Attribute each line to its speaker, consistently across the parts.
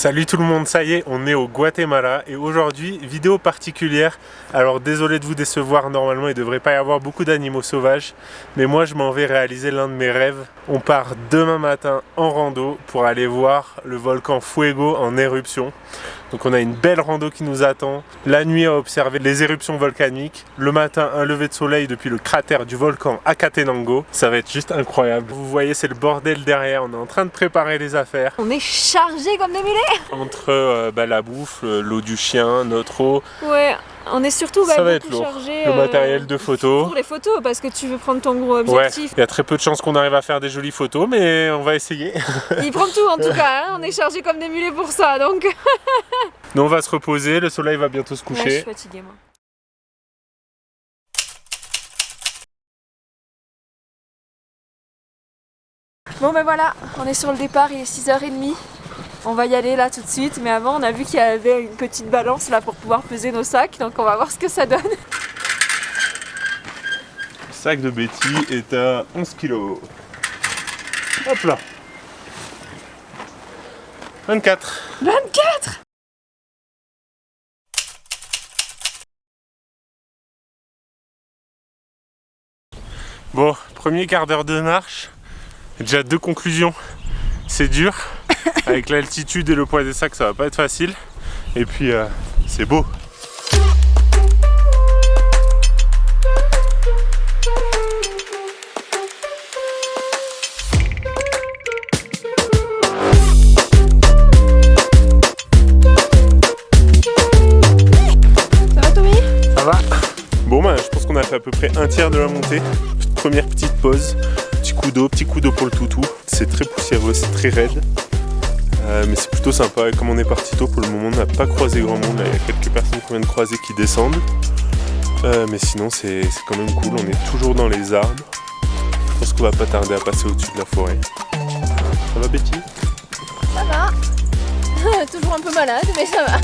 Speaker 1: Salut tout le monde, ça y est, on est au Guatemala et aujourd'hui, vidéo particulière. Alors désolé de vous décevoir, normalement il ne devrait pas y avoir beaucoup d'animaux sauvages, mais moi je m'en vais réaliser l'un de mes rêves. On part demain matin en rando pour aller voir le volcan Fuego en éruption. Donc on a une belle rando qui nous attend. La nuit à observer les éruptions volcaniques. Le matin, un lever de soleil depuis le cratère du volcan Acatenango. Ça va être juste incroyable. Vous voyez, c'est le bordel derrière. On est en train de préparer les affaires.
Speaker 2: On est chargé comme des mulets.
Speaker 1: Entre la bouffe, l'eau du chien, notre eau.
Speaker 2: Ouais, on est surtout
Speaker 1: ça va être
Speaker 2: beaucoup
Speaker 1: lourd.
Speaker 2: chargé.
Speaker 1: Le matériel de photo.
Speaker 2: Pour les photos, parce que tu veux prendre ton gros objectif.
Speaker 1: Ouais, il y a très peu de chances qu'on arrive à faire des jolies photos, mais on va essayer.
Speaker 2: Il prend tout en tout cas, hein. On est chargé comme des mulets pour ça, donc...
Speaker 1: Nous on va se reposer, le soleil va bientôt se coucher.
Speaker 2: Ouais, je suis fatiguée moi. Bon ben voilà, on est sur le départ, il est 6h30. On va y aller là tout de suite, mais avant on a vu qu'il y avait une petite balance là pour pouvoir peser nos sacs, donc on va voir ce que ça donne.
Speaker 1: Le sac de Betty est à 11 kg. Hop là. 24.
Speaker 2: 24!
Speaker 1: Bon, premier quart d'heure de marche. Déjà deux conclusions. C'est dur. Avec l'altitude et le poids des sacs, ça va pas être facile. Et puis, c'est beau.
Speaker 2: Ça va Tommy?
Speaker 1: Ça va? Bon, bah, je pense qu'on a fait à peu près un tiers de la montée. Première petite pause. Petit coup d'eau pour le toutou. C'est très poussiéreux, c'est très raide. Mais c'est plutôt sympa. Et comme on est parti tôt, pour le moment, on n'a pas croisé grand monde. Là, il y a quelques personnes qu'on vient de croiser qui descendent. Mais sinon, c'est quand même cool. On est toujours dans les arbres. Je pense qu'on va pas tarder à passer au-dessus de la forêt. Ça va, Betty?
Speaker 2: Ça va. Toujours un peu malade, mais ça va.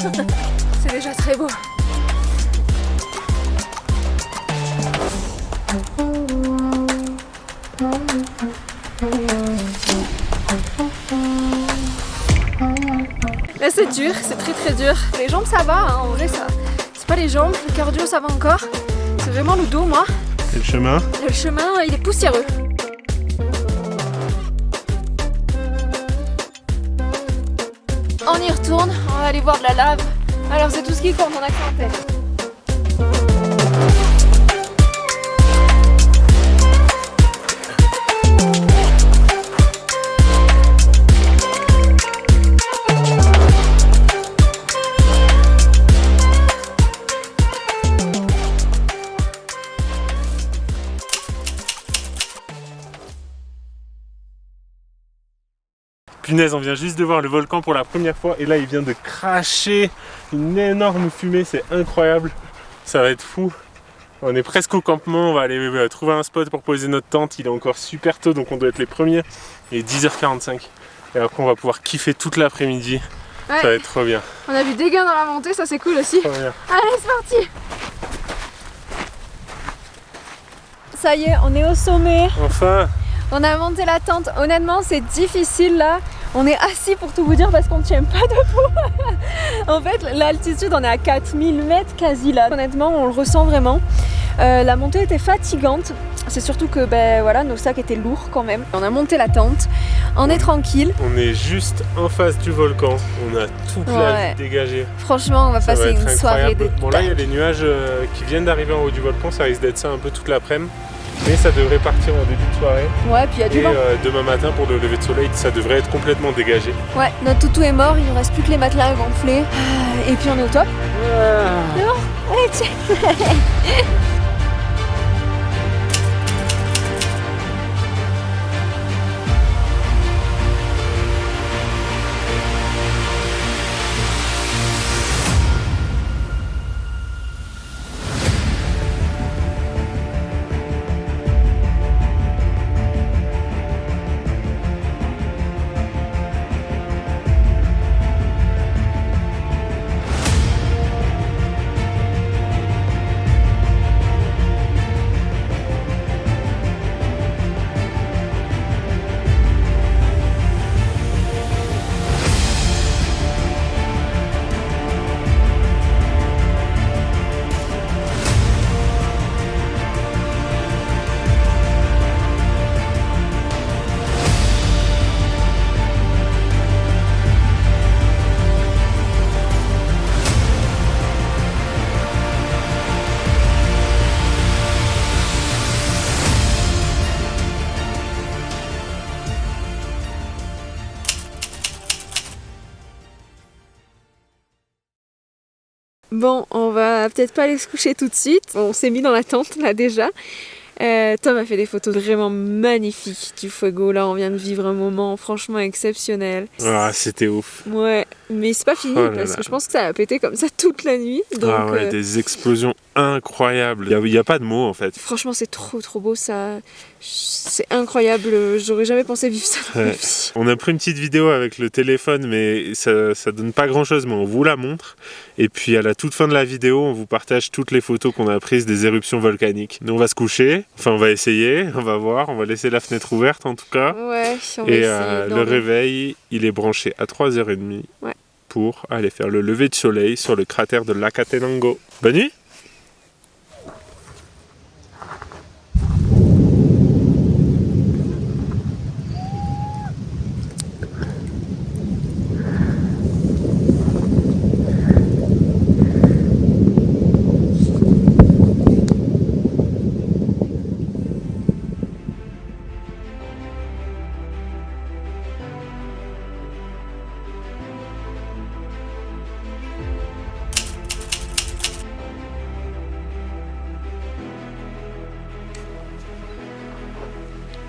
Speaker 2: C'est déjà très beau. Là c'est dur, c'est très dur. Les jambes ça va, hein, en vrai ça. C'est pas les jambes, le cardio ça va encore. C'est vraiment le dos moi.
Speaker 1: Et le chemin?
Speaker 2: Le chemin il est poussiéreux. On y retourne, on va aller voir de la lave. Alors c'est tout ce qui compte, on a que ça en tête.
Speaker 1: Punaise, on vient juste de voir le volcan pour la première fois et là il vient de cracher une énorme fumée, c'est incroyable, ça va être fou. On est presque au campement, on va aller trouver un spot pour poser notre tente, il est encore super tôt donc on doit être les premiers. Il est 10h45 et après on va pouvoir kiffer toute l'après-midi,
Speaker 2: Ouais.
Speaker 1: Ça va être trop bien.
Speaker 2: On a vu des gains dans la montée, ça c'est cool aussi.
Speaker 1: Trop bien.
Speaker 2: Allez c'est parti. Ça y est, on est au sommet.
Speaker 1: Enfin.
Speaker 2: On a monté la tente. Honnêtement, c'est difficile là. On est assis pour tout vous dire parce qu'on ne tient pas debout. En fait, l'altitude, on est à 4000 mètres quasi là. Honnêtement, on le ressent vraiment. La montée était fatigante. C'est surtout que voilà, nos sacs étaient lourds quand même. On a monté la tente. On est tranquille.
Speaker 1: On est juste en face du volcan. On a toute la vue dégagée.
Speaker 2: Franchement, on va
Speaker 1: Ça
Speaker 2: passer
Speaker 1: va être
Speaker 2: une soirée de...
Speaker 1: Bon là, il y a les nuages qui viennent d'arriver en haut du volcan. Ça risque d'être ça un peu toute l'après-midi. Mais ça devrait partir en début de soirée.
Speaker 2: Ouais, puis il y a du
Speaker 1: et
Speaker 2: vent.
Speaker 1: Demain matin, pour le lever de soleil, ça devrait être complètement dégagé.
Speaker 2: Ouais, notre toutou est mort, il ne reste plus que les matelas à gonfler. Et puis on est au top. Non, allez, tiens. Bon, on va peut-être pas aller se coucher tout de suite. On s'est mis dans la tente là déjà. Tom a fait des photos vraiment magnifiques du fuego. Là, on vient de vivre un moment franchement exceptionnel.
Speaker 1: Ah, c'était ouf.
Speaker 2: Ouais, mais c'est pas fini parce que je pense que ça a pété comme ça toute la nuit. Donc,
Speaker 1: ah ouais, des explosions incroyables. Il y a pas de mots en fait.
Speaker 2: Franchement, c'est trop beau ça. C'est incroyable. J'aurais jamais pensé vivre ça dans ma vie.
Speaker 1: On a pris une petite vidéo avec le téléphone, mais ça donne pas grand chose, mais on vous la montre. Et puis à la toute fin de la vidéo, on vous partage toutes les photos qu'on a prises des éruptions volcaniques. Nous, on va se coucher. Enfin, on va essayer. On va voir. On va laisser la fenêtre ouverte en tout cas.
Speaker 2: Ouais, on va
Speaker 1: et
Speaker 2: essayer
Speaker 1: le réveil, il est branché à 3h30 pour aller faire le lever de soleil sur le cratère de l'Acatenango. Bonne nuit!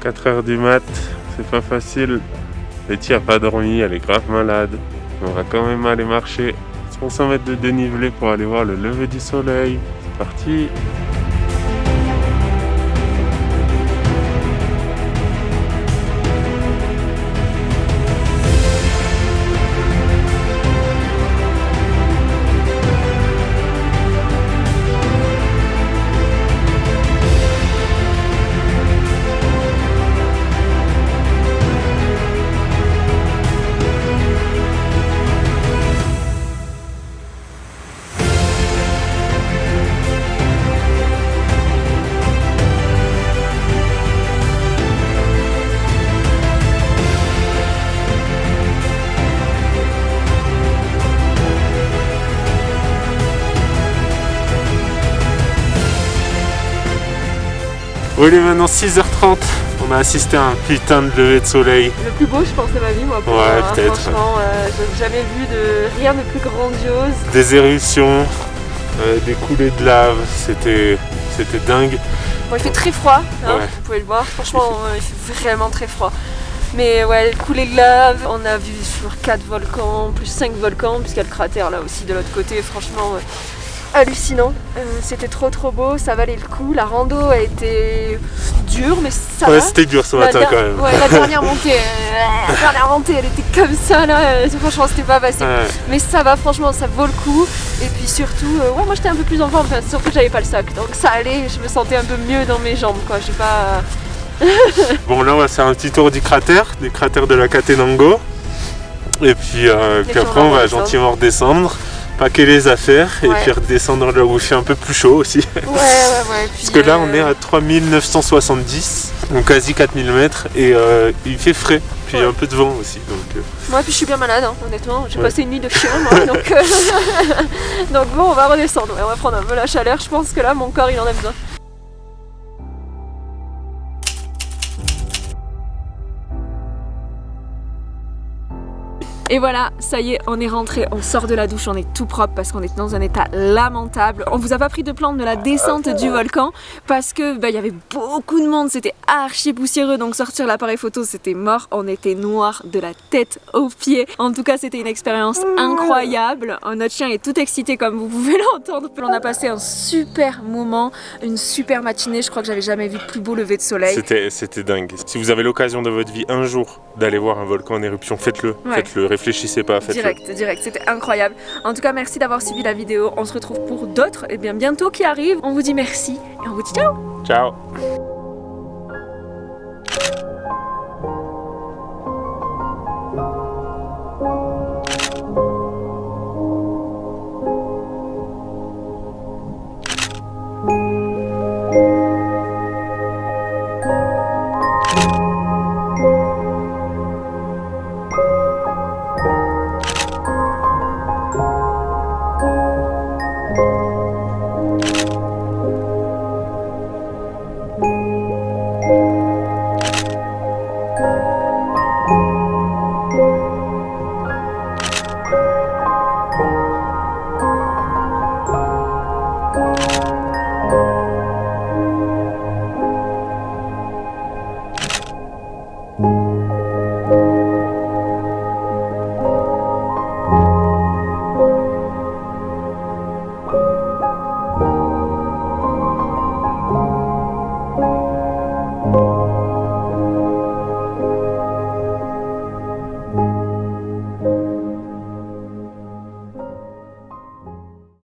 Speaker 1: « 4h du mat, c'est pas facile. Betty a pas dormi, elle est grave malade. On va quand même aller marcher 500 mètres de dénivelé pour aller voir le lever du soleil. C'est parti! Bon, il est maintenant 6h30, on a assisté à un putain de lever de soleil.
Speaker 2: Le plus beau, je pense, de ma vie, moi. Pour
Speaker 1: ouais, peut-être.
Speaker 2: Franchement, j'ai jamais vu rien de plus grandiose.
Speaker 1: Des éruptions, des coulées de lave, c'était dingue.
Speaker 2: Bon, il fait très froid, hein,
Speaker 1: ouais.
Speaker 2: Vous pouvez le voir. Franchement, il fait vraiment très froid. Mais ouais, coulées de lave, on a vu sur 4 volcans, plus 5 volcans, puisqu'il y a le cratère là aussi de l'autre côté. Franchement, hallucinant. C'était trop beau, ça valait le coup. La rando a été dure, mais ça va.
Speaker 1: Ouais, c'était dur ce matin quand même.
Speaker 2: Ouais, la dernière montée, elle était comme ça là. Franchement, c'était pas facile.
Speaker 1: Ouais.
Speaker 2: Mais ça va, franchement, ça vaut le coup. Et puis surtout, ouais, moi j'étais un peu plus en forme, sauf que j'avais pas le sac. Donc ça allait, je me sentais un peu mieux dans mes jambes, quoi. J'ai pas.
Speaker 1: Bon, là on va faire un petit tour du cratère de l'Acatenango. Et puis après on va gentiment redescendre, paquer les affaires et puis redescendre là où il fait un peu plus chaud aussi.
Speaker 2: Ouais.
Speaker 1: Parce que là on est à 3970, donc quasi 4000 mètres et il fait frais. Puis il y a un peu de vent aussi. Donc,
Speaker 2: moi, puis je suis bien malade, hein, honnêtement. J'ai passé une nuit de chien, moi. Donc, donc bon, on va redescendre. On va prendre un peu la chaleur. Je pense que là, mon corps, il en a besoin. Et voilà, ça y est, on est rentré, on sort de la douche, on est tout propre parce qu'on est dans un état lamentable. On vous a pas pris de plan de la descente du volcan parce que il y avait beaucoup de monde, c'était archi poussiéreux, donc sortir l'appareil photo c'était mort, on était noirs de la tête aux pieds. En tout cas, c'était une expérience incroyable. Notre chien est tout excité comme vous pouvez l'entendre. On a passé un super moment, une super matinée, je crois que j'avais jamais vu plus beau lever de soleil.
Speaker 1: C'était dingue. Si vous avez l'occasion de votre vie un jour d'aller voir un volcan en éruption, faites-le, réfléchissez pas, faites-le.
Speaker 2: Direct, c'était incroyable. En tout cas, merci d'avoir suivi la vidéo. On se retrouve pour d'autres, et bien bientôt qui arrivent. On vous dit merci et on vous dit ciao.
Speaker 1: Ciao.